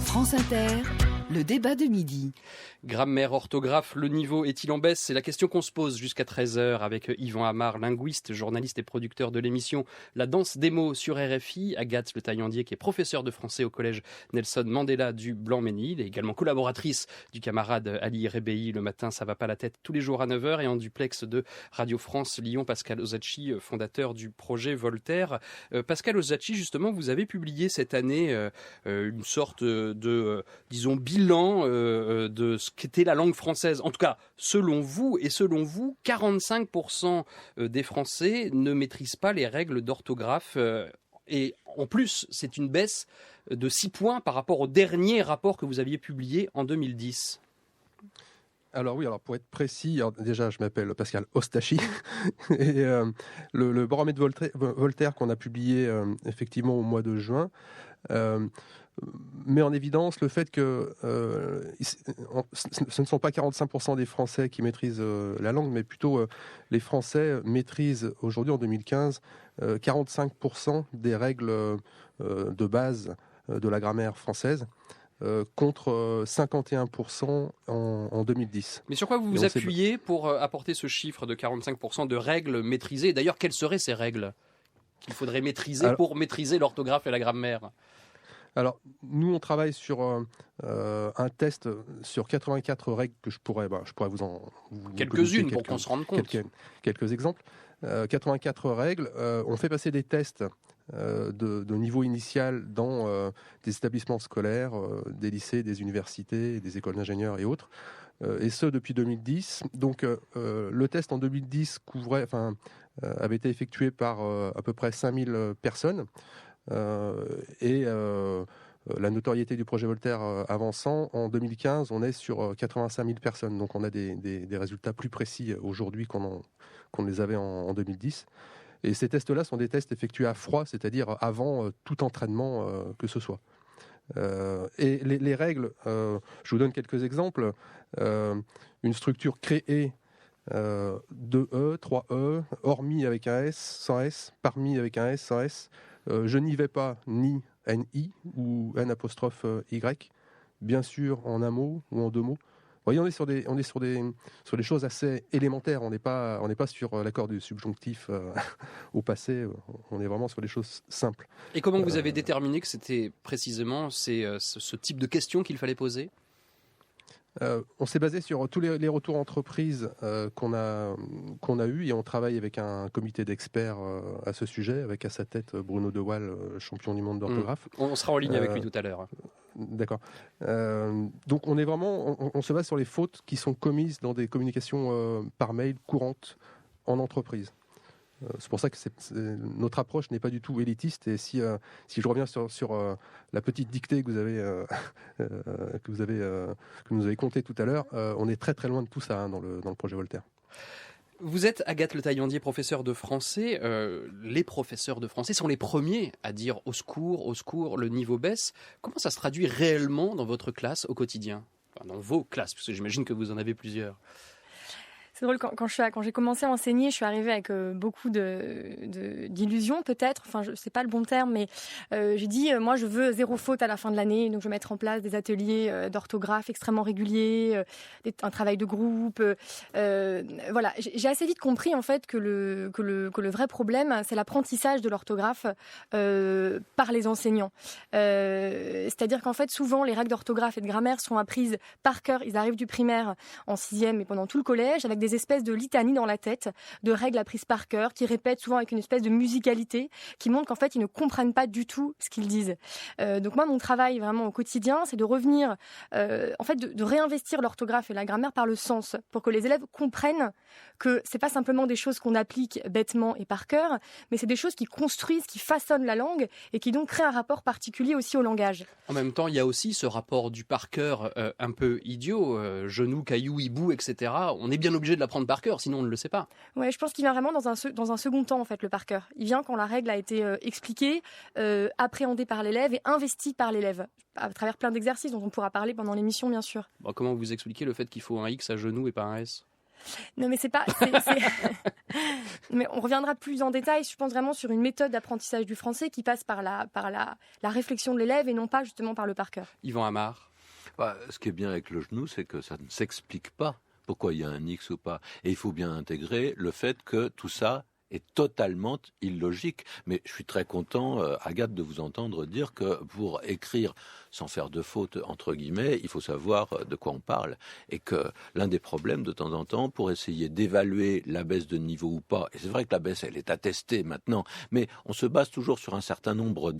France Inter, le débat de midi. Grammaire, orthographe, le niveau est-il en baisse? C'est la question qu'on se pose jusqu'à 13h avec Yvan Amar, linguiste, journaliste et producteur de l'émission La danse des mots sur RFI, Agathe Le Taillandier qui est professeure de français au collège Nelson Mandela du Blanc-Ménil et également collaboratrice du camarade Ali Rebéi le matin, ça va pas la tête, tous les jours à 9h et en duplex de Radio France Lyon, Pascal Ozacchi, fondateur du projet Voltaire. Pascal Ozacchi, justement, vous avez publié cette année une sorte de disons, bilan de ce qu'était la langue française. En tout cas, selon vous, 45% des Français ne maîtrisent pas les règles d'orthographe. Et en plus, c'est une baisse de 6 points par rapport au dernier rapport que vous aviez publié en 2010. Alors oui, pour être précis, déjà je m'appelle Pascal Ozacchi et le baromètre Voltaire qu'on a publié effectivement au mois de juin met en évidence le fait que ce ne sont pas 45% des Français qui maîtrisent la langue, mais plutôt les Français maîtrisent aujourd'hui en 2015 45% des règles de base de la grammaire française. Contre 51% en 2010. Mais sur quoi vous vous appuyez pour apporter ce chiffre de 45% de règles maîtrisées? D'ailleurs, quelles seraient ces règles qu'il faudrait maîtriser pour maîtriser l'orthographe et la grammaire? Alors, nous, on travaille sur un test sur 84 règles que je pourrais vous en... Quelques-unes pour qu'on se rende compte. Quelques exemples. 84 règles. On fait passer des tests de niveau initial dans des établissements scolaires, des lycées, des universités, des écoles d'ingénieurs et autres, et ce depuis 2010. Donc le test en 2010 avait été effectué par à peu près 5000 personnes, et la notoriété du projet Voltaire avançant, en 2015, on est sur 85 000 personnes. Donc on a des résultats plus précis aujourd'hui qu'on les avait en 2010. Et ces tests-là sont des tests effectués à froid, c'est-à-dire avant tout entraînement que ce soit. Et les règles, je vous donne quelques exemples. Une structure créée, 2E, 3E, hormis avec un S, sans S, parmi avec un S, sans S, je n'y vais pas, ni NI ou N apostrophe Y, bien sûr en un mot ou en deux mots. Vous voyez, on est sur des choses assez élémentaires. On n'est pas sur l'accord du subjonctif au passé. On est vraiment sur des choses simples. Et comment vous avez déterminé que c'était précisément ce type de questions qu'il fallait poser? On s'est basé sur tous les retours entreprises qu'on a eus, et on travaille avec un comité d'experts à ce sujet, avec à sa tête Bruno De Waal, champion du monde d'orthographe. On sera en ligne avec lui tout à l'heure. D'accord. Donc on se base sur les fautes qui sont commises dans des communications par mail courantes en entreprise. C'est pour ça que notre approche n'est pas du tout élitiste. Et si je reviens sur la petite dictée que vous nous avez contée tout à l'heure, on est très très loin de tout ça dans le projet Voltaire. Vous êtes Agathe Le Taillandier, professeur de français. Les professeurs de français sont les premiers à dire au secours, le niveau baisse. Comment ça se traduit réellement dans votre classe au quotidien? Enfin, dans vos classes, parce que j'imagine que vous en avez plusieurs. C'est drôle, quand j'ai commencé à enseigner, je suis arrivée avec beaucoup d'illusions peut-être, c'est pas le bon terme, mais j'ai dit, moi je veux 0 faute à la fin de l'année, donc je vais mettre en place des ateliers d'orthographe extrêmement réguliers, un travail de groupe, voilà. J'ai assez vite compris en fait que le vrai problème, c'est l'apprentissage de l'orthographe par les enseignants. C'est-à-dire qu'en fait, souvent, les règles d'orthographe et de grammaire sont apprises par cœur. Ils arrivent du primaire en 6e et pendant tout le collège, avec des espèces de litanies dans la tête, de règles apprises par cœur, qui répètent souvent avec une espèce de musicalité, qui montre qu'en fait, ils ne comprennent pas du tout ce qu'ils disent. Donc moi, mon travail vraiment au quotidien, c'est de revenir, en fait, de réinvestir l'orthographe et la grammaire par le sens, pour que les élèves comprennent que c'est pas simplement des choses qu'on applique bêtement et par cœur, mais c'est des choses qui construisent, qui façonnent la langue et qui donc créent un rapport particulier aussi au langage. En même temps, il y a aussi ce rapport du par cœur un peu idiot, genou, caillou, hibou, etc. On est bien obligé de l'apprendre par cœur, sinon on ne le sait pas. Ouais, je pense qu'il vient vraiment dans un second temps, en fait, le par cœur. Il vient quand la règle a été expliquée, appréhendée par l'élève et investie par l'élève, à travers plein d'exercices dont on pourra parler pendant l'émission, bien sûr. Bon, comment vous expliquez le fait qu'il faut un X à genou et pas un S ? Non, mais c'est pas. Mais on reviendra plus en détail, je pense vraiment sur une méthode d'apprentissage du français qui passe par la réflexion de l'élève et non pas justement par le par cœur. Yvan Amar. Ce qui est bien avec le genou, c'est que ça ne s'explique pas pourquoi il y a un X ou pas. Et il faut bien intégrer le fait que tout ça est totalement illogique. Mais je suis très content, Agathe, de vous entendre dire que pour écrire sans faire de faute, entre guillemets, il faut savoir de quoi on parle. Et que l'un des problèmes, de temps en temps, pour essayer d'évaluer la baisse de niveau ou pas, et c'est vrai que la baisse, elle est attestée maintenant, mais on se base toujours sur un certain nombre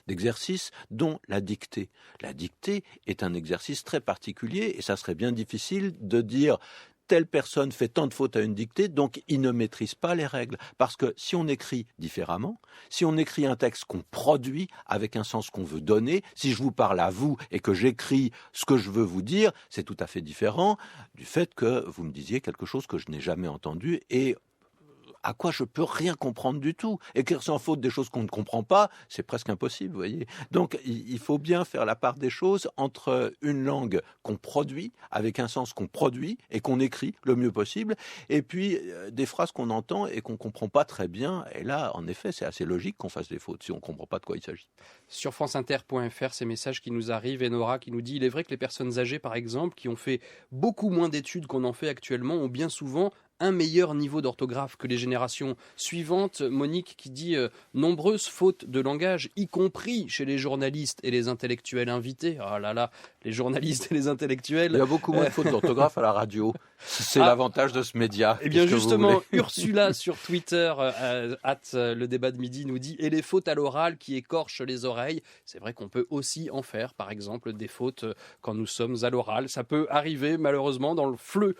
d'exercices, dont la dictée. La dictée est un exercice très particulier, et ça serait bien difficile de dire telle personne fait tant de fautes à une dictée, donc il ne maîtrise pas les règles. Parce que si on écrit différemment, si on écrit un texte qu'on produit avec un sens qu'on veut donner, si je vous parle à vous et que j'écris ce que je veux vous dire, c'est tout à fait différent du fait que vous me disiez quelque chose que je n'ai jamais entendu et à quoi je peux rien comprendre du tout. Écrire sans faute des choses qu'on ne comprend pas, c'est presque impossible, vous voyez. Donc, il faut bien faire la part des choses entre une langue qu'on produit, avec un sens qu'on produit et qu'on écrit le mieux possible, et puis des phrases qu'on entend et qu'on ne comprend pas très bien. Et là, en effet, c'est assez logique qu'on fasse des fautes si on ne comprend pas de quoi il s'agit. Sur franceinter.fr, ces messages qui nous arrivent, et Nora qui nous dit « Il est vrai que les personnes âgées, par exemple, qui ont fait beaucoup moins d'études qu'on en fait actuellement, ont bien souvent un meilleur niveau d'orthographe que les générations suivantes. » Monique qui dit nombreuses fautes de langage, y compris chez les journalistes et les intellectuels invités. Ah là là, les journalistes et les intellectuels. Il y a beaucoup moins de fautes d'orthographe à la radio. C'est l'avantage de ce média. Eh bien justement, Ursula sur Twitter, le débat de midi, nous dit « Et les fautes à l'oral qui écorchent les oreilles ». C'est vrai qu'on peut aussi en faire, par exemple, des fautes quand nous sommes à l'oral. Ça peut arriver, malheureusement, dans le feu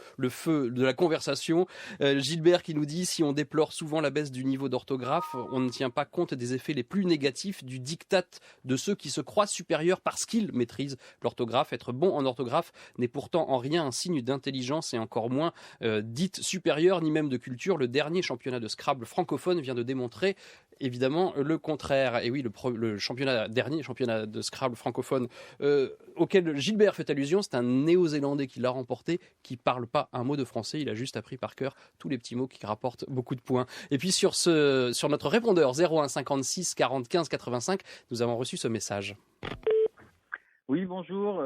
de la conversation. Gilbert qui nous dit « Si on déplore souvent la baisse du niveau d'orthographe, on ne tient pas compte des effets les plus négatifs du diktat de ceux qui se croient supérieurs parce qu'ils maîtrisent l'orthographe. Être bon en orthographe n'est pourtant en rien un signe d'intelligence et encore moins dite supérieure, ni même de culture. Le dernier championnat de Scrabble francophone vient de démontrer évidemment le contraire. » Et oui, le dernier championnat de Scrabble francophone auquel Gilbert fait allusion, c'est un Néo-Zélandais qui l'a remporté, qui parle pas un mot de français, il a juste appris par cœur tous les petits mots qui rapportent beaucoup de points. Et puis sur notre répondeur 01 56 40 15 85, nous avons reçu ce message. Oui, bonjour.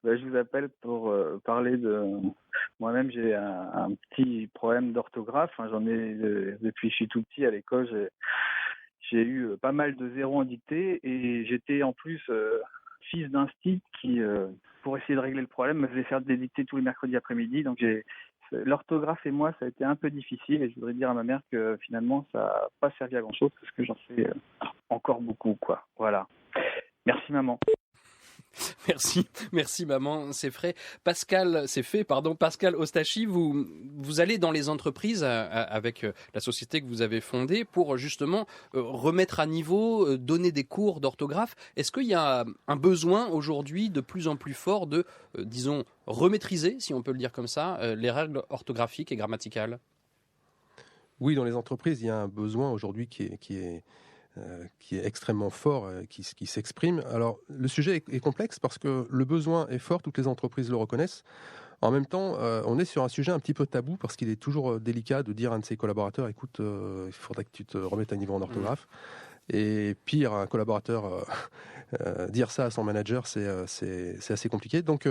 Je vous appelle pour parler de... Moi-même, j'ai un petit problème d'orthographe. J'en ai depuis que je suis tout petit à l'école. J'ai eu pas mal de zéros en dictée et j'étais en plus fils d'un stit qui, pour essayer de régler le problème, me faisait faire des dictées tous les mercredis après-midi. Donc l'orthographe et moi, ça a été un peu difficile et je voudrais dire à ma mère que finalement, ça n'a pas servi à grand-chose parce que j'en fais encore beaucoup, quoi. Voilà. Merci, maman. Merci maman, c'est fait. Pascal Ostachi, vous allez dans les entreprises avec la société que vous avez fondée pour justement remettre à niveau, donner des cours d'orthographe. Est-ce qu'il y a un besoin aujourd'hui de plus en plus fort de, disons, remaîtriser, si on peut le dire comme ça, les règles orthographiques et grammaticales ? Oui, dans les entreprises, il y a un besoin aujourd'hui qui est extrêmement fort, qui s'exprime. Alors, le sujet est complexe parce que le besoin est fort, toutes les entreprises le reconnaissent. En même temps, on est sur un sujet un petit peu tabou parce qu'il est toujours délicat de dire à un de ses collaborateurs « Écoute, il faudrait que tu te remettes à niveau en orthographe ». Et pire, un collaborateur dire ça à son manager, c'est assez compliqué. Donc,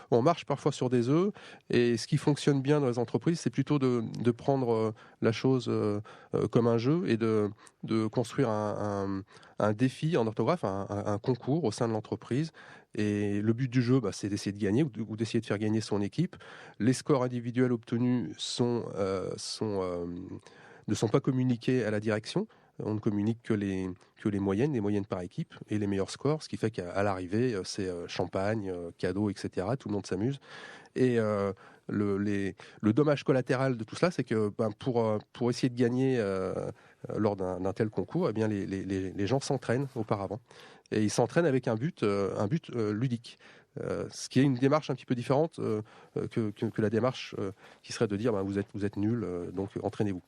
on marche parfois sur des œufs. Et ce qui fonctionne bien dans les entreprises, c'est plutôt de prendre la chose comme un jeu et de construire un défi en orthographe, un concours au sein de l'entreprise. Et le but du jeu, c'est d'essayer de gagner ou d'essayer de faire gagner son équipe. Les scores individuels obtenus ne sont pas communiqués à la direction. On ne communique que les moyennes par équipe et les meilleurs scores, ce qui fait qu'à l'arrivée, c'est champagne, cadeaux, etc. Tout le monde s'amuse. Et le dommage collatéral de tout cela, c'est que pour essayer de gagner lors d'un tel concours, eh bien, les gens s'entraînent auparavant. Et ils s'entraînent avec un but ludique. Ce qui est une démarche un petit peu différente que la démarche qui serait de dire vous êtes nuls, donc entraînez-vous.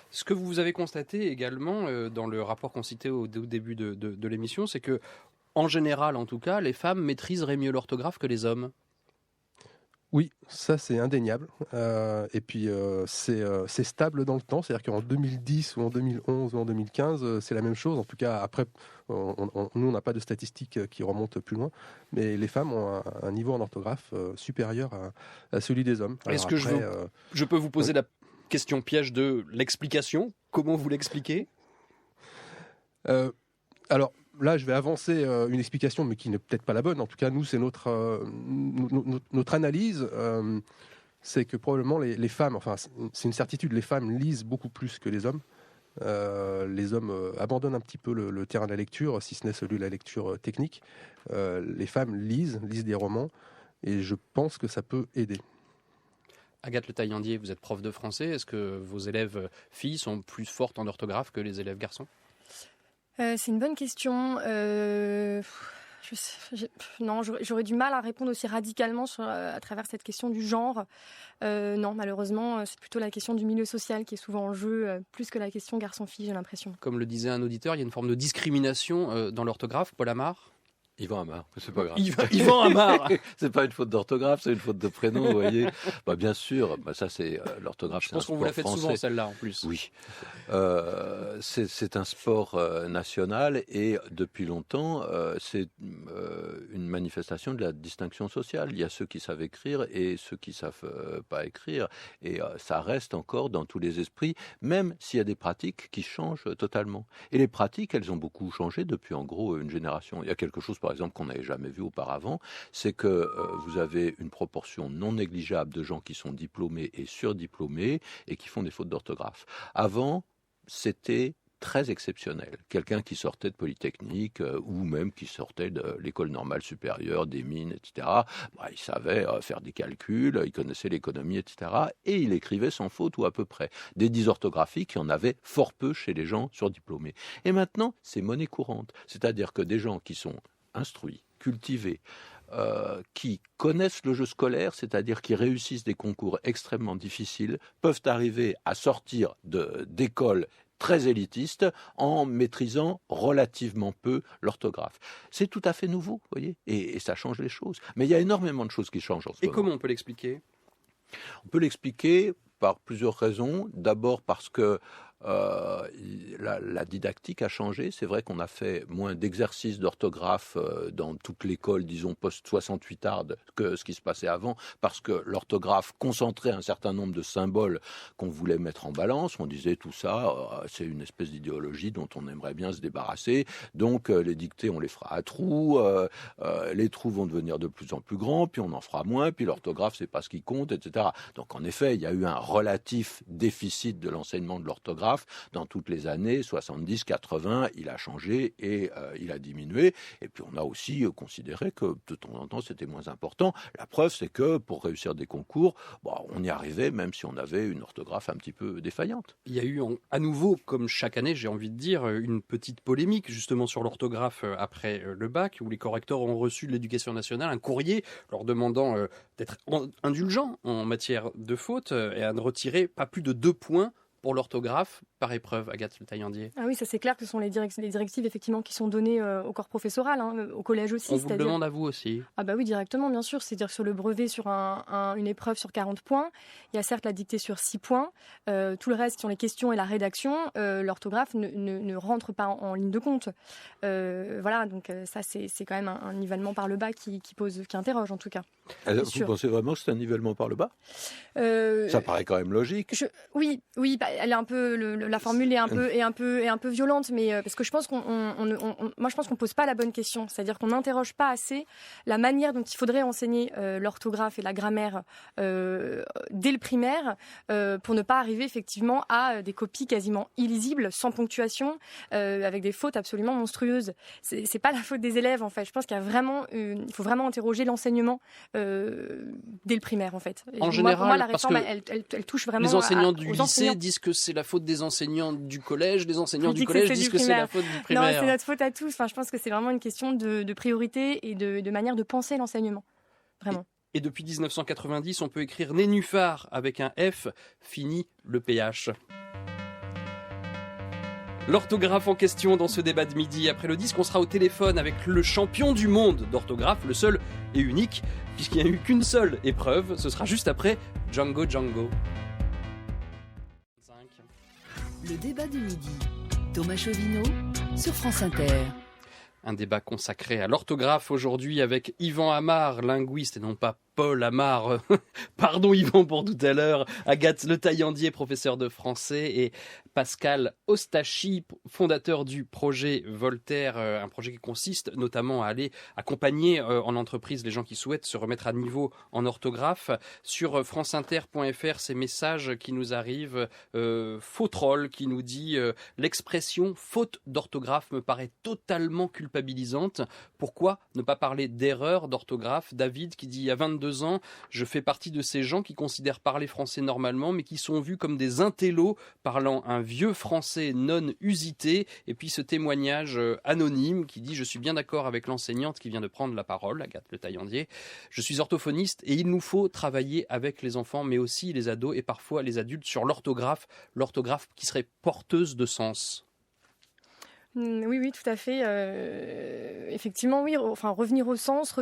Ce que vous avez constaté également dans le rapport qu'on citait au début de l'émission, c'est que, en général en tout cas, les femmes maîtriseraient mieux l'orthographe que les hommes. Oui, ça c'est indéniable. Et puis c'est stable dans le temps. C'est-à-dire qu'en 2010 ou en 2011 ou en 2015, c'est la même chose. En tout cas, après, nous on n'a pas de statistiques qui remontent plus loin, mais les femmes ont un niveau en orthographe supérieur à celui des hommes. Est-ce Alors que après, je peux vous poser la question piège de l'explication? Comment vous l'expliquez? Alors là, je vais avancer une explication, mais qui n'est peut-être pas la bonne. En tout cas, nous, c'est notre analyse. C'est que probablement les femmes, enfin, c'est une certitude, les femmes lisent beaucoup plus que les hommes. Les hommes abandonnent un petit peu le terrain de la lecture, si ce n'est celui de la lecture technique. Les femmes lisent des romans, et je pense que ça peut aider. Agathe Le Taillandier, vous êtes prof de français. Est-ce que vos élèves filles sont plus fortes en orthographe que les élèves garçons? C'est une bonne question. Non, j'aurais du mal à répondre aussi radicalement à travers cette question du genre. Non, malheureusement, c'est plutôt la question du milieu social qui est souvent en jeu, plus que la question garçon-fille, j'ai l'impression. Comme le disait un auditeur, il y a une forme de discrimination dans l'orthographe. Paul Amar? Yvan Amar, c'est pas grave. Yvan Amar. C'est pas une faute d'orthographe, c'est une faute de prénom, vous voyez. Bien sûr, ça c'est l'orthographe. Je pense qu'on vous l'a fait souvent celle-là en plus. Oui, c'est un sport national et depuis longtemps, c'est une manifestation de la distinction sociale. Il y a ceux qui savent écrire et ceux qui savent pas écrire, et ça reste encore dans tous les esprits, même s'il y a des pratiques qui changent totalement. Et les pratiques, elles ont beaucoup changé depuis en gros une génération. Il y a quelque chose par exemple qu'on n'avait jamais vu auparavant, c'est que vous avez une proportion non négligeable de gens qui sont diplômés et surdiplômés et qui font des fautes d'orthographe. Avant, c'était très exceptionnel. Quelqu'un qui sortait de Polytechnique ou même qui sortait de l'école normale supérieure, des mines, etc., il savait faire des calculs, il connaissait l'économie, etc., et il écrivait sans faute ou à peu près. Des dysorthographiques, il y en avait fort peu chez les gens surdiplômés. Et maintenant, c'est monnaie courante. C'est-à-dire que des gens qui sont instruits, cultivés, qui connaissent le jeu scolaire, c'est-à-dire qui réussissent des concours extrêmement difficiles, peuvent arriver à sortir d'écoles très élitistes en maîtrisant relativement peu l'orthographe. C'est tout à fait nouveau, vous voyez, et ça change les choses. Mais il y a énormément de choses qui changent en ce moment. Et comment on peut l'expliquer? On peut l'expliquer par plusieurs raisons. D'abord parce que la didactique a changé. C'est vrai qu'on a fait moins d'exercices d'orthographe dans toute l'école, disons, post-68arde que ce qui se passait avant, parce que l'orthographe concentrait un certain nombre de symboles qu'on voulait mettre en balance. On disait tout ça, c'est une espèce d'idéologie dont on aimerait bien se débarrasser. Donc les dictées, on les fera à trous, les trous vont devenir de plus en plus grands, puis on en fera moins, puis l'orthographe, c'est pas ce qui compte, etc. Donc en effet, il y a eu un relatif déficit de l'enseignement de l'orthographe dans toutes les années 70, 80, il a changé et il a diminué. Et puis on a aussi considéré que de temps en temps c'était moins important. La preuve, c'est que pour réussir des concours, on y arrivait même si on avait une orthographe un petit peu défaillante. Il y a eu à nouveau, comme chaque année, j'ai envie de dire, une petite polémique justement sur l'orthographe après le bac, où les correcteurs ont reçu de l'Éducation nationale un courrier leur demandant d'être indulgents en matière de fautes et à ne retirer pas plus de 2 points pour l'orthographe par épreuve. Agathe Le Taillandier. Ah oui, ça c'est clair que ce sont les directives effectivement qui sont données au corps professoral, au collège aussi. On vous le demande à vous aussi? Ah bah oui, directement, bien sûr. C'est-à-dire que sur le brevet, sur une épreuve sur 40 points, il y a certes la dictée sur 6 points. Tout le reste, qui sont les questions et la rédaction, l'orthographe ne rentre pas en ligne de compte. Voilà, donc ça c'est quand même un nivellement par le bas qui interroge en tout cas. Alors, vous pensez vraiment que c'est un nivellement par le bas? Ça paraît quand même logique. Oui, elle est un peu la formule est un peu violente, mais parce que je pense moi je pense qu'on pose pas la bonne question, c'est-à-dire qu'on n'interroge pas assez la manière dont il faudrait enseigner l'orthographe et la grammaire dès le primaire pour ne pas arriver effectivement à des copies quasiment illisibles, sans ponctuation, avec des fautes absolument monstrueuses. C'est pas la faute des élèves en fait. Je pense qu'il faut vraiment interroger l'enseignement dès le primaire en fait. En général, pour moi, la réforme elle touche vraiment les enseignants du aux lycée enseignants. Disent que c'est la faute des enseignants du collège, les enseignants du collège disent que c'est la faute du primaire. Non, c'est notre faute à tous. Enfin, je pense que c'est vraiment une question de priorité et de manière de penser l'enseignement. Vraiment. Et depuis 1990, on peut écrire nénuphar avec un F, fini le PH. L'orthographe en question dans ce débat de midi. Après le disque, on sera au téléphone avec le champion du monde d'orthographe, le seul et unique, puisqu'il n'y a eu qu'une seule épreuve. Ce sera juste après Django Django. Le débat de midi. Thomas Chauvineau sur France Inter. Un débat consacré à l'orthographe aujourd'hui avec Yvan Amar, linguiste et non pas Paul Amar, pardon Yvan pour tout à l'heure, Agathe Le Taillandier, professeur de français, et Pascal Ostachi, fondateur du projet Voltaire, un projet qui consiste notamment à aller accompagner en entreprise les gens qui souhaitent se remettre à niveau en orthographe. Sur franceinter.fr, ces messages qui nous arrivent, faux troll qui nous dit l'expression faute d'orthographe me paraît totalement culpabilisante. Pourquoi ne pas parler d'erreur d'orthographe? David qui dit à 22 ans, je fais partie de ces gens qui considèrent parler français normalement, mais qui sont vus comme des intellos parlant un vieux français non usité. Et puis ce témoignage anonyme qui dit, je suis bien d'accord avec l'enseignante qui vient de prendre la parole, Agathe Le Taillandier. Je suis orthophoniste et il nous faut travailler avec les enfants, mais aussi les ados et parfois les adultes sur l'orthographe qui serait porteuse de sens. Oui, tout à fait. Effectivement, oui. Enfin, revenir au sens,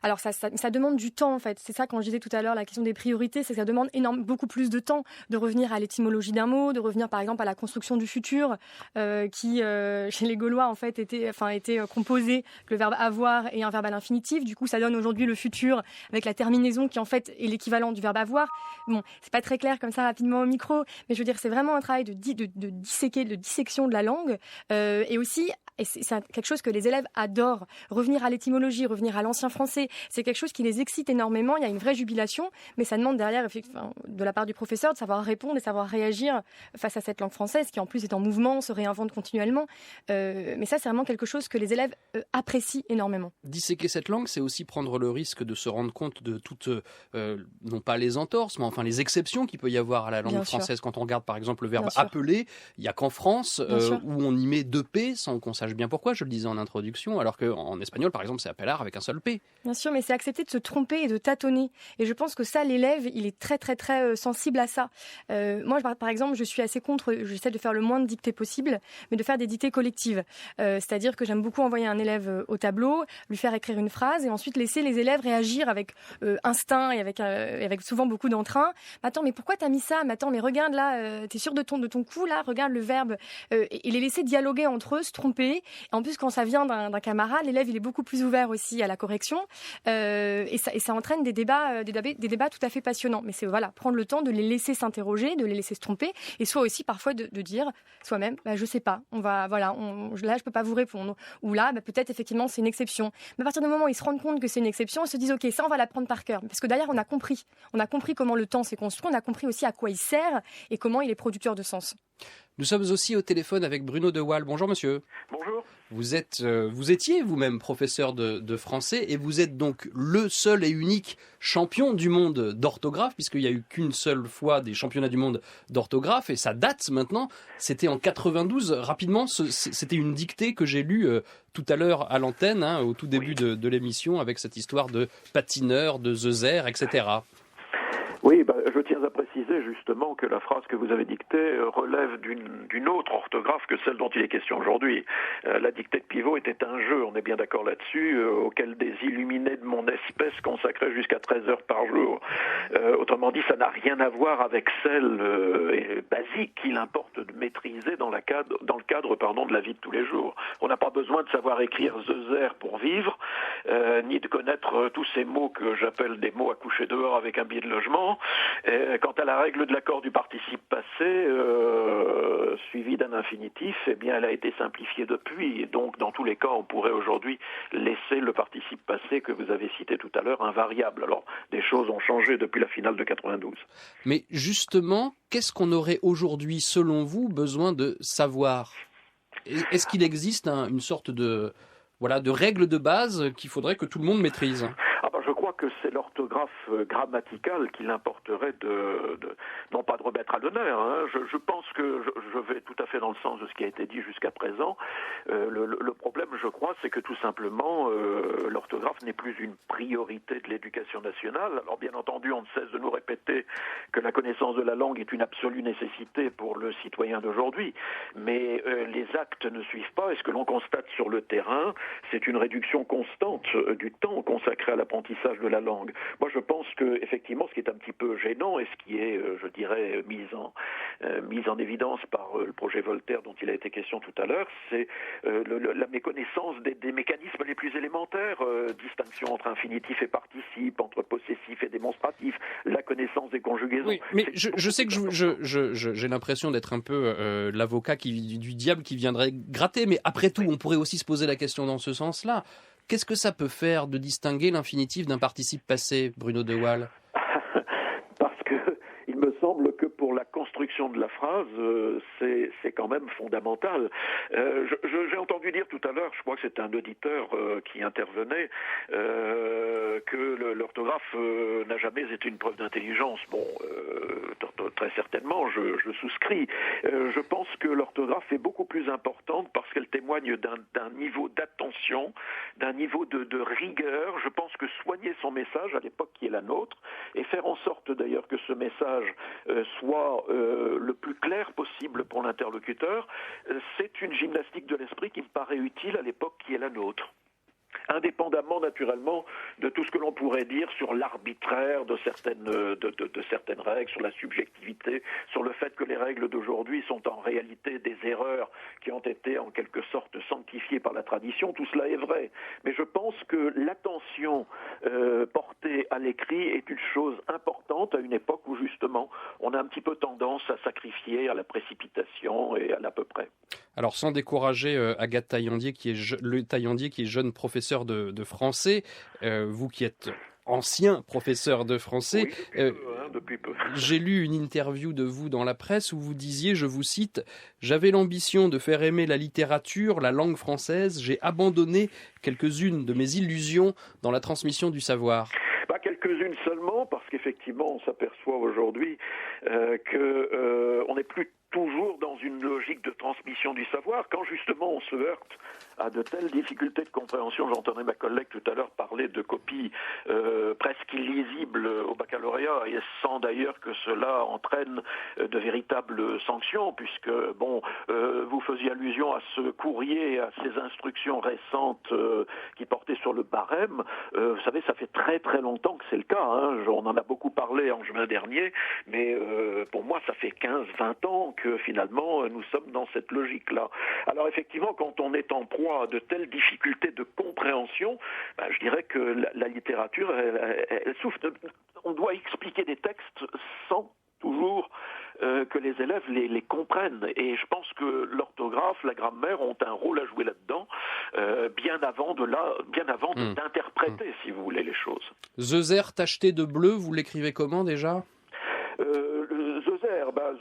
alors, ça demande du temps, en fait. C'est ça, quand je disais tout à l'heure, la question des priorités, c'est que ça demande beaucoup plus de temps de revenir à l'étymologie d'un mot, de revenir, par exemple, à la construction du futur, qui, chez les Gaulois, en fait, était composé, le verbe avoir et un verbe à l'infinitif. Du coup, ça donne aujourd'hui le futur avec la terminaison qui, en fait, est l'équivalent du verbe avoir. Bon, c'est pas très clair comme ça rapidement au micro, mais je veux dire, c'est vraiment un travail de dissection de la langue. Et aussi, et c'est quelque chose que les élèves adorent, revenir à l'étymologie, revenir à l'ancien français, c'est quelque chose qui les excite énormément, il y a une vraie jubilation, mais ça demande derrière, de la part du professeur, de savoir répondre et savoir réagir face à cette langue française, qui en plus est en mouvement, se réinvente continuellement, mais ça c'est vraiment quelque chose que les élèves apprécient énormément. Disséquer cette langue, c'est aussi prendre le risque de se rendre compte de toutes, non pas les entorses, mais enfin les exceptions qu'il peut y avoir à la langue française. Quand on regarde par exemple le verbe appeler, il n'y a qu'en France où on y met 2 P sans qu'on sache bien pourquoi, je le disais en introduction, alors qu'en espagnol par exemple c'est appelar avec un seul P. Bien sûr, mais c'est accepter de se tromper et de tâtonner. Et je pense que ça, l'élève, il est très très très sensible à ça. Moi par exemple, je suis assez contre, j'essaie de faire le moins de dictées possible, mais de faire des dictées collectives. C'est-à-dire que j'aime beaucoup envoyer un élève au tableau, lui faire écrire une phrase et ensuite laisser les élèves réagir avec instinct et avec souvent beaucoup d'entrain. Attends, mais pourquoi t'as mis ça? Mais attends, mais regarde là, t'es sûr de ton coup là? Regarde le verbe. Et les laisser dialoguer entre eux, se tromper. Et en plus, quand ça vient d'un camarade, l'élève il est beaucoup plus ouvert aussi à la correction. Et ça entraîne des débats tout à fait passionnants. Mais c'est prendre le temps de les laisser s'interroger, de les laisser se tromper, et soit aussi parfois de dire soi-même, je sais pas, là je peux pas vous répondre, ou là peut-être effectivement c'est une exception. Mais à partir du moment où ils se rendent compte que c'est une exception, ils se disent ok, ça on va l'apprendre par cœur, parce que derrière on a compris comment le temps s'est construit, on a compris aussi à quoi il sert et comment il est producteur de sens. Nous sommes aussi au téléphone avec Bruno De Waal. Bonjour monsieur. Bonjour. Vous étiez vous-même professeur de français et vous êtes donc le seul et unique champion du monde d'orthographe, puisqu'il n'y a eu qu'une seule fois des championnats du monde d'orthographe et ça date maintenant. C'était en 92. Rapidement, c'était une dictée que j'ai lue tout à l'heure à l'antenne, au tout début de l'émission, avec cette histoire de patineur, de Zeuser, etc. Oui, je tiens à préciser justement que la phrase que vous avez dictée relève d'une autre orthographe que celle dont il est question aujourd'hui. La dictée de Pivot était un jeu, on est bien d'accord là-dessus, auquel des illuminés de mon espèce consacraient jusqu'à 13 heures par jour. Autrement dit, ça n'a rien à voir avec celle basique qu'il importe de maîtriser dans le cadre de la vie de tous les jours. On n'a pas besoin de savoir écrire Zeuser pour vivre, ni de connaître tous ces mots que j'appelle des mots à coucher dehors avec un billet de logement. Quant à la règle de l'accord du participe passé, suivi d'un infinitif, elle a été simplifiée depuis. Et donc, dans tous les cas, on pourrait aujourd'hui laisser le participe passé que vous avez cité tout à l'heure invariable. Alors, des choses ont changé depuis la finale de 92. Mais justement, qu'est-ce qu'on aurait aujourd'hui, selon vous, besoin de savoir? Est-ce qu'il existe une sorte de règle de base qu'il faudrait que tout le monde maîtrise? Alors je crois que c'est l'orthographe grammaticale qu'il importerait non pas de remettre à l'honneur. Hein. Je pense que je vais tout à fait dans le sens de ce qui a été dit jusqu'à présent. Le problème, je crois, c'est que tout simplement l'orthographe n'est plus une priorité de l'éducation nationale. Alors bien entendu, on ne cesse de nous répéter que la connaissance de la langue est une absolue nécessité pour le citoyen d'aujourd'hui, mais les actes ne suivent pas, et ce que l'on constate sur le terrain, c'est une réduction constante du temps consacré à l'apprentissage de la langue. Moi, je pense que effectivement, ce qui est un petit peu gênant et ce qui est, je dirais, mis en évidence par le projet Voltaire dont il a été question tout à l'heure, c'est la méconnaissance des mécanismes les plus élémentaires, distinction entre infinitif et participe, entre possessif et démonstratif, la connaissance des conjugaisons. Oui, mais je sais que j'ai l'impression d'être un peu l'avocat du diable qui viendrait gratter, mais après tout, on pourrait aussi se poser la question dans ce sens-là. Qu'est-ce que ça peut faire de distinguer l'infinitif d'un participe passé, Bruno de Waal ? Parce que il me semble que pour la construction de la phrase, c'est quand même fondamental. J'ai entendu dire tout à l'heure, je crois que c'était un auditeur qui intervenait, que l'orthographe n'a jamais été une preuve d'intelligence. Bon, très certainement, je souscris. Je pense que l'orthographe est beaucoup plus importante parce qu'elle témoigne d'un niveau d'attention, d'un niveau de rigueur. Je pense que soigner son message à l'époque qui est la nôtre et faire en sorte d'ailleurs que ce message soit le plus clair possible pour l'interlocuteur, c'est une gymnastique de l'esprit qui me paraît utile à l'époque qui est la nôtre. Indépendamment naturellement de tout ce que l'on pourrait dire sur l'arbitraire de certaines règles, sur la subjectivité, sur le fait que les règles d'aujourd'hui sont en réalité des erreurs qui ont été en quelque sorte sanctifiées par la tradition, tout cela est vrai. Mais je pense que l'attention portée à l'écrit est une chose importante à une époque où justement on a un petit peu tendance à sacrifier à la précipitation et à l'à peu près. Alors sans décourager Agathe Taillandier qui est jeune professeur de français, vous qui êtes ancien professeur de français, oui, depuis peu. J'ai lu une interview de vous dans la presse où vous disiez, je vous cite, « J'avais l'ambition de faire aimer la littérature, la langue française, j'ai abandonné quelques-unes de mes illusions dans la transmission du savoir. » Quelques-unes seulement, parce qu'effectivement, on s'aperçoit aujourd'hui qu'on n'est plus toujours dans une logique de transmission du savoir, quand justement on se heurte à de telles difficultés de compréhension. J'entendais ma collègue tout à l'heure parler de copies presque illisibles au baccalauréat, et sans d'ailleurs que cela entraîne de véritables sanctions, puisque vous faisiez allusion à ce courrier, à ces instructions récentes qui portaient sur le barème. Vous savez, ça fait très très longtemps que c'est le cas. On en a beaucoup parlé en juin dernier, mais pour moi, ça fait 15-20 ans que finalement, nous sommes dans cette logique-là. Alors effectivement, quand on est en proie à de telles difficultés de compréhension, je dirais que la littérature, elle souffre. On doit expliquer des textes sans toujours que les élèves les comprennent. Et je pense que l'orthographe, la grammaire ont un rôle à jouer là-dedans, bien avant d'interpréter, si vous voulez, les choses. Zezer tacheté de bleu, vous l'écrivez comment déjà ?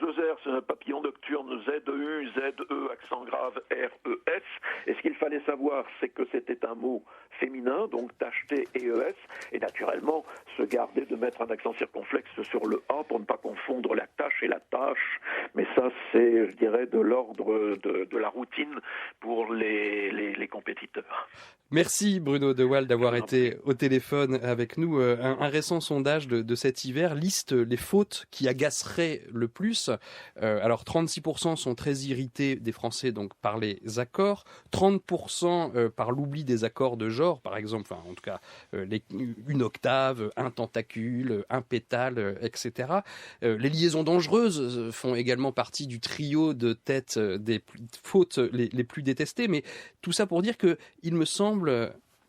Zezer, c'est un papillon nocturne, Z-E-U, Z-E, accent grave, R-E-S. Et ce qu'il fallait savoir, c'est que c'était un mot féminin, donc tacheté et E-S. Et naturellement, se garder de mettre un accent circonflexe sur le A pour ne pas confondre la tâche et la tâche. Mais ça, c'est, je dirais, de l'ordre de la routine pour les compétiteurs. Merci Bruno de Waal d'avoir été au téléphone avec nous. Un récent sondage de cet hiver liste les fautes qui agaceraient le plus. Alors 36% sont très irrités des Français donc par les accords, 30% par l'oubli des accords de genre, par exemple, en tout cas une octave, un tentacule, un pétale, etc. Les liaisons dangereuses font également partie du trio de tête des fautes les plus détestées, mais tout ça pour dire que il me semble,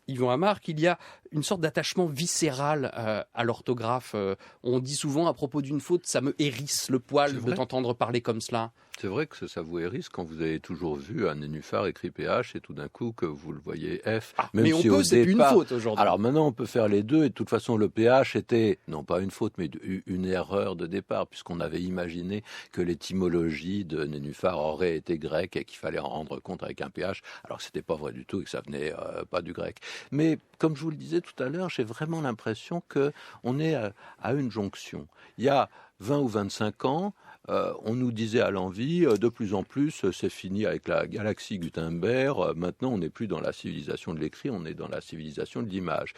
Yvan Amar, qu'il y a une sorte d'attachement viscéral à l'orthographe. On dit souvent à propos d'une faute, ça me hérisse le poil de t'entendre parler comme cela. C'est vrai que ça vous hérisse quand vous avez toujours vu un nénuphar écrit PH et tout d'un coup que vous le voyez F. Même mais si c'est une faute aujourd'hui. Alors maintenant on peut faire les deux et de toute façon le PH était, non pas une faute, mais une erreur de départ puisqu'on avait imaginé que l'étymologie de nénuphar aurait été grecque et qu'il fallait en rendre compte avec un PH alors que c'était pas vrai du tout et que ça venait pas du grec. Mais comme je vous le disais tout à l'heure, j'ai vraiment l'impression qu'on est à une jonction. Il y a 20 ou 25 ans, on nous disait à l'envi, de plus en plus, c'est fini avec la galaxie Gutenberg, maintenant on n'est plus dans la civilisation de l'écrit, on est dans la civilisation de l'image.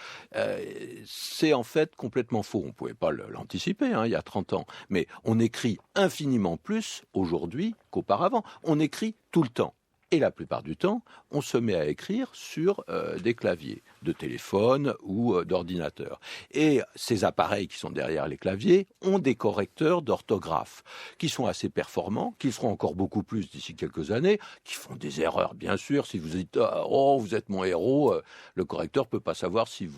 C'est en fait complètement faux, on ne pouvait pas l'anticiper il y a 30 ans, mais on écrit infiniment plus aujourd'hui qu'auparavant, on écrit tout le temps. Et la plupart du temps, on se met à écrire sur des claviers de téléphone ou d'ordinateur. Et ces appareils qui sont derrière les claviers ont des correcteurs d'orthographe qui sont assez performants, qui seront encore beaucoup plus d'ici quelques années, qui font des erreurs, bien sûr. Si vous dites « Oh, vous êtes mon héros », le correcteur ne peut pas savoir si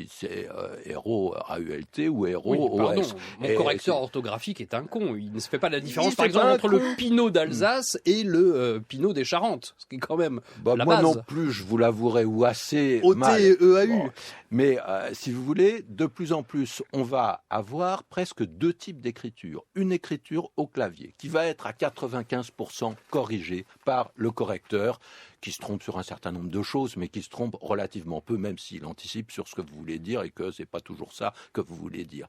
c'est héros AULT ou héros OS. Mon correcteur orthographique est un con. Il ne se fait pas la différence, par exemple, entre le Pinot d'Alsace et le Pinot des Charentes. Ce qui est quand même la moi base. Non plus, je vous l'avouerai, ou assez mal. OT-EAU. Bon. Mais si vous voulez, de plus en plus, on va avoir presque deux types d'écriture. Une écriture au clavier, qui va être à 95% corrigée par le correcteur, qui se trompe sur un certain nombre de choses, mais qui se trompe relativement peu, même s'il anticipe sur ce que vous voulez dire et que ce n'est pas toujours ça que vous voulez dire.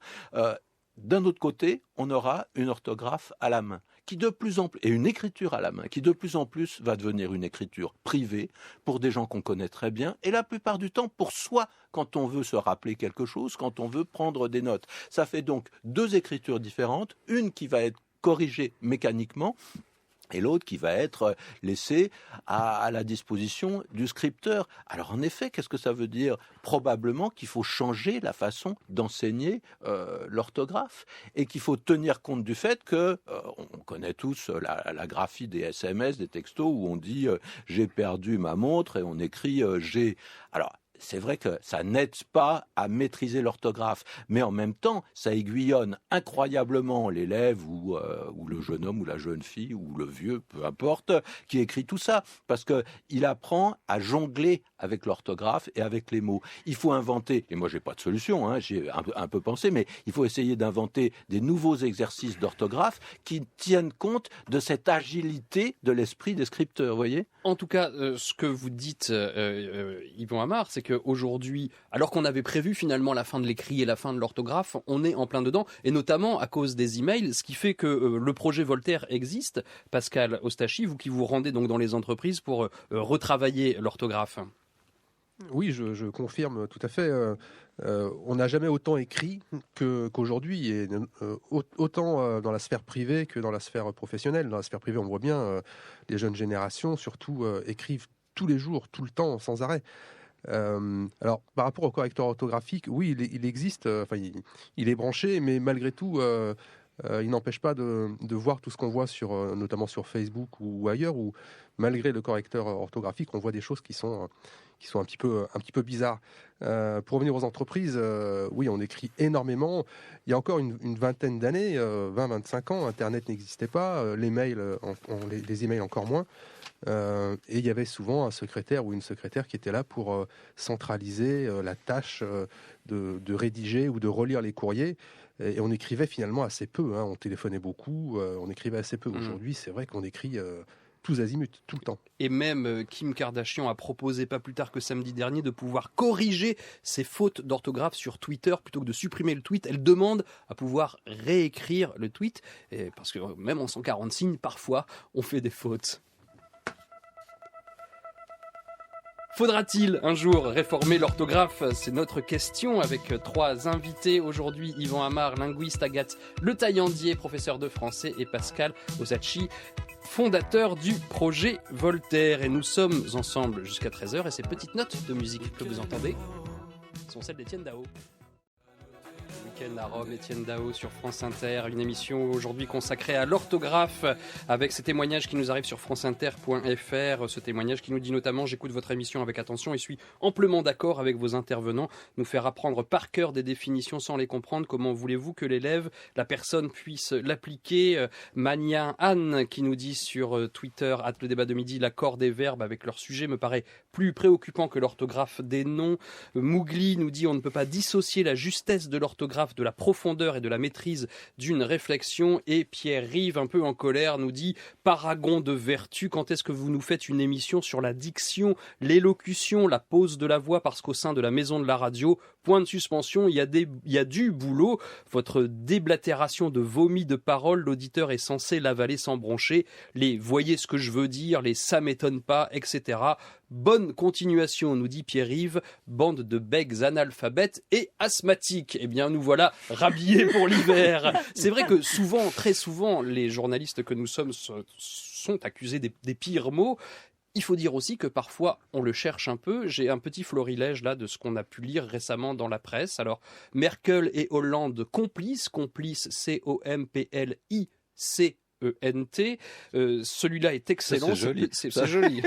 D'un autre côté, on aura une orthographe à la main, et une écriture à la main, qui de plus en plus va devenir une écriture privée pour des gens qu'on connaît très bien, et la plupart du temps pour soi, quand on veut se rappeler quelque chose, quand on veut prendre des notes. Ça fait donc deux écritures différentes, une qui va être corrigée mécaniquement, et l'autre qui va être laissé à la disposition du scripteur. Alors en effet, qu'est-ce que ça veut dire ? Probablement qu'il faut changer la façon d'enseigner l'orthographe et qu'il faut tenir compte du fait que, on connaît tous la graphie des SMS, des textos où on dit « j'ai perdu ma montre » et on écrit « j'ai ». Alors, c'est vrai que ça n'aide pas à maîtriser l'orthographe, mais en même temps, ça aiguillonne incroyablement l'élève ou le jeune homme ou la jeune fille ou le vieux, peu importe, qui écrit tout ça, parce qu'il apprend à jongler avec l'orthographe et avec les mots. Il faut inventer, et moi j'ai pas de solution, j'ai un peu pensé, mais il faut essayer d'inventer des nouveaux exercices d'orthographe qui tiennent compte de cette agilité de l'esprit des scripteurs, vous voyez ? En tout cas, ce que vous dites, Yvon Amar, c'est qu'aujourd'hui, alors qu'on avait prévu finalement la fin de l'écrit et la fin de l'orthographe, on est en plein dedans, et notamment à cause des emails, ce qui fait que le projet Voltaire existe. Pascal Ostachi, vous qui vous rendez donc dans les entreprises pour retravailler l'orthographe. Oui, je confirme tout à fait. On n'a jamais autant écrit qu'aujourd'hui, et autant dans la sphère privée que dans la sphère professionnelle. Dans la sphère privée, on voit bien les jeunes générations, surtout, écrivent tous les jours, tout le temps, sans arrêt. Alors, par rapport au correcteur orthographique, oui, il existe, il est branché, mais malgré tout, il n'empêche pas de voir tout ce qu'on voit notamment sur Facebook ou ailleurs, où malgré le correcteur orthographique, on voit des choses qui sont un petit peu bizarres. Pour revenir aux entreprises, oui, on écrit énormément. Il y a encore une vingtaine d'années, 20-25 ans, Internet n'existait pas, les mails, les emails encore moins. Et il y avait souvent un secrétaire ou une secrétaire qui était là pour centraliser la tâche de rédiger ou de relire les courriers. Et on écrivait finalement assez peu. On téléphonait beaucoup, on écrivait assez peu. Aujourd'hui, c'est vrai qu'on écrit tous azimuts, tout le temps. Et même Kim Kardashian a proposé pas plus tard que samedi dernier de pouvoir corriger ses fautes d'orthographe sur Twitter plutôt que de supprimer le tweet. Elle demande à pouvoir réécrire le tweet, parce que même en 140 signes, parfois, on fait des fautes. Faudra-t-il un jour réformer l'orthographe ? C'est notre question avec trois invités aujourd'hui. Yvon Amar, linguiste, Agathe Le Taillandier, professeur de français, et Pascal Ostachi, fondateur du projet Voltaire. Et nous sommes ensemble jusqu'à 13h. Et ces petites notes de musique que vous entendez sont celles d'Étienne Dao. À Rome, Étienne Dao sur France Inter, une émission aujourd'hui consacrée à l'orthographe avec ces témoignages qui nous arrivent sur franceinter.fr, ce témoignage qui nous dit notamment: j'écoute votre émission avec attention et suis amplement d'accord avec vos intervenants, nous faire apprendre par cœur des définitions sans les comprendre, comment voulez-vous que l'élève, la personne puisse l'appliquer? Mania Anne qui nous dit sur Twitter @ le débat de midi, l'accord des verbes avec leur sujet me paraît plus préoccupant que l'orthographe des noms. Mougli nous dit: on ne peut pas dissocier la justesse de l'orthographe l'orthographe, de la profondeur et de la maîtrise d'une réflexion. Et Pierre Rive, un peu en colère, nous dit « Paragon de vertu, quand est-ce que vous nous faites une émission sur la diction, l'élocution, la pose de la voix, parce qu'au sein de la maison de la radio, point de suspension, il y a du boulot. Votre déblatération de vomi de paroles, l'auditeur est censé l'avaler sans broncher. Les voyez ce que je veux dire, les ça m'étonne pas, etc. Bonne continuation, nous dit Pierre-Yves, bande de bègues analphabètes et asthmatiques. Eh bien, nous voilà rhabillés pour l'hiver. C'est vrai que souvent, très souvent, les journalistes que nous sommes sont accusés des pires mots. Il faut dire aussi que parfois, on le cherche un peu. J'ai un petit florilège là de ce qu'on a pu lire récemment dans la presse. Alors, Merkel et Hollande complices, C-O-M-P-L-I-C-E-N-T. Celui-là est excellent. C'est joli. C'est joli.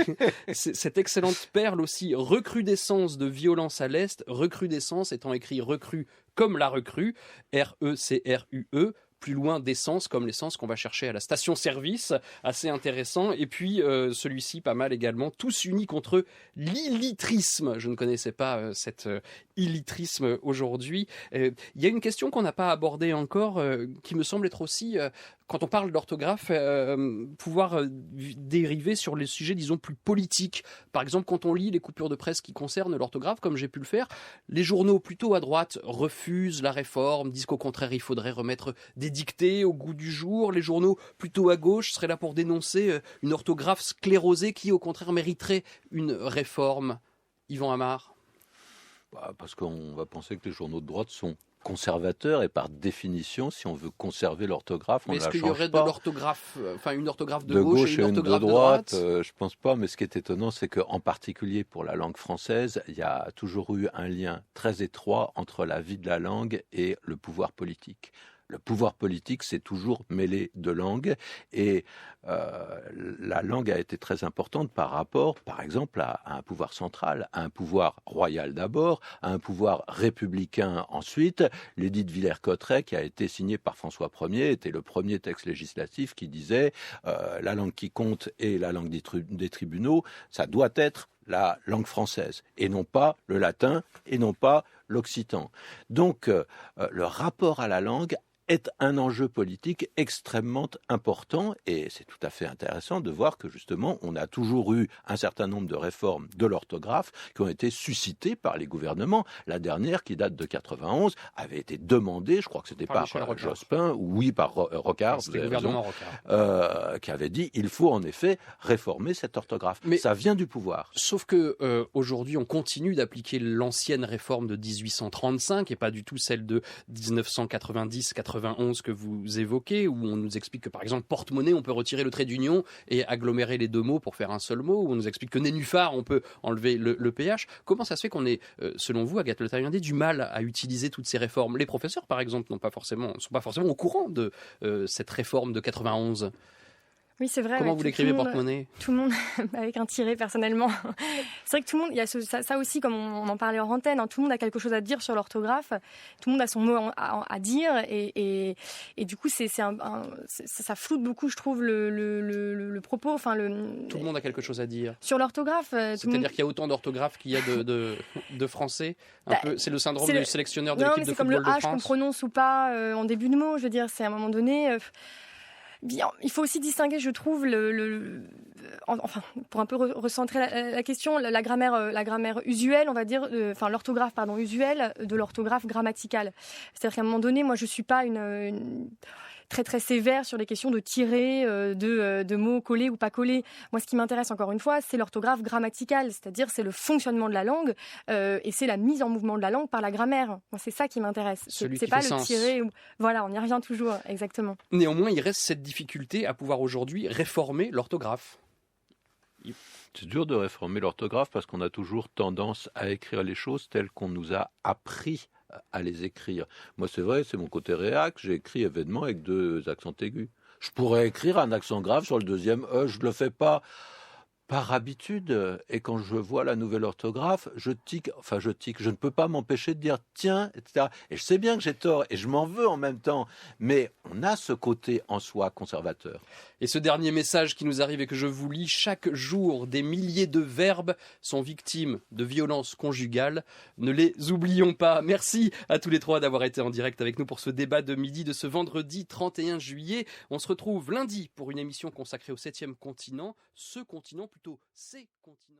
Cette excellente perle aussi, recrudescence de violence à l'Est, recrudescence étant écrit recrue comme la recrue, R-E-C-R-U-E. Plus loin d'essence, comme l'essence qu'on va chercher à la station-service, assez intéressant. Et puis celui-ci, pas mal également, tous unis contre l'illettrisme. Je ne connaissais pas cet illettrisme aujourd'hui. Il y a une question qu'on n'a pas abordée encore, qui me semble être aussi, quand on parle d'orthographe, pouvoir dériver sur les sujets, disons, plus politiques. Par exemple, quand on lit les coupures de presse qui concernent l'orthographe, comme j'ai pu le faire, les journaux plutôt à droite refusent la réforme, disent qu'au contraire, il faudrait remettre des dictées au goût du jour. Les journaux plutôt à gauche seraient là pour dénoncer une orthographe sclérosée qui, au contraire, mériterait une réforme. Yvan Amar. Parce qu'on va penser que les journaux de droite sont conservateurs et par définition, si on veut conserver l'orthographe, on ne la change pas. Est-ce qu'il y aurait de l'orthographe, enfin une orthographe de gauche et une orthographe de droite? Je pense pas, mais ce qui est étonnant, c'est qu'en particulier pour la langue française, il y a toujours eu un lien très étroit entre la vie de la langue et le pouvoir politique. Le pouvoir politique s'est toujours mêlé de langue et la langue a été très importante par rapport, par exemple, à un pouvoir central, à un pouvoir royal d'abord, à un pouvoir républicain ensuite. L'édit de Villers-Cotterêts, qui a été signé par François Ier, était le premier texte législatif qui disait la langue qui compte est la langue des tribunaux, ça doit être la langue française, et non pas le latin, et non pas l'occitan. Donc, le rapport à la langue est un enjeu politique extrêmement important et c'est tout à fait intéressant de voir que justement on a toujours eu un certain nombre de réformes de l'orthographe qui ont été suscitées par les gouvernements. La dernière, qui date de 91, avait été demandée, je crois que c'était par Jospin, ou oui par Rocard, c'était le gouvernement Rocard, qui avait dit il faut en effet réformer cette orthographe. Mais ça vient du pouvoir. Sauf que aujourd'hui on continue d'appliquer l'ancienne réforme de 1835 et pas du tout celle de 1990-91 que vous évoquez, où on nous explique que par exemple porte-monnaie, on peut retirer le trait d'union et agglomérer les deux mots pour faire un seul mot, où on nous explique que nénuphar, on peut enlever le PH. Comment ça se fait qu'on ait, selon vous, Agathe Le Taillandier, du mal à utiliser toutes ces réformes? Les professeurs, par exemple, ne sont pas forcément au courant de cette réforme de 91. Oui, c'est vrai. Comment vous l'écrivez, porte-monnaie? Tout le monde, avec un tiret, personnellement. C'est vrai que tout le monde, il y a ça aussi, comme on en parlait en antenne, hein, tout le monde a quelque chose à dire sur l'orthographe. Tout le monde a son mot à dire. Et du coup, ça floute beaucoup, je trouve, le propos. Enfin, tout le monde a quelque chose à dire. Sur l'orthographe. C'est-à-dire qu'il y a autant d'orthographes qu'il y a de français. C'est le syndrome du sélectionneur de l'équipe de football de France. C'est comme le H qu'on prononce ou pas en début de mot. Je veux dire, c'est à un moment donné... Bien, il faut aussi distinguer, je trouve, enfin, pour un peu recentrer la question, la grammaire usuelle, on va dire, l'orthographe, usuelle de l'orthographe grammaticale. C'est-à-dire qu'à un moment donné, moi, je suis pas une très très sévère sur les questions de tirer de mots collés ou pas collés. Moi, ce qui m'intéresse encore une fois, c'est l'orthographe grammaticale, c'est-à-dire c'est le fonctionnement de la langue et c'est la mise en mouvement de la langue par la grammaire. Moi, c'est ça qui m'intéresse. C'est pas le tirer. Voilà, on y revient toujours, exactement. Néanmoins, il reste cette difficulté à pouvoir aujourd'hui réformer l'orthographe. C'est dur de réformer l'orthographe parce qu'on a toujours tendance à écrire les choses telles qu'on nous a appris à les écrire. Moi, c'est vrai, c'est mon côté réac, j'ai écrit événement avec 2 accents aigus. Je pourrais écrire un accent grave sur le deuxième E, je ne le fais pas par habitude, et quand je vois la nouvelle orthographe, je tique, je ne peux pas m'empêcher de dire tiens, etc. Et je sais bien que j'ai tort, et je m'en veux en même temps, mais on a ce côté en soi conservateur. Et ce dernier message qui nous arrive et que je vous lis, chaque jour, des milliers de verbes sont victimes de violences conjugales. Ne les oublions pas. Merci à tous les trois d'avoir été en direct avec nous pour ce débat de midi de ce vendredi 31 juillet. On se retrouve lundi pour une émission consacrée au 7e continent. Ce continent, plutôt ces continents.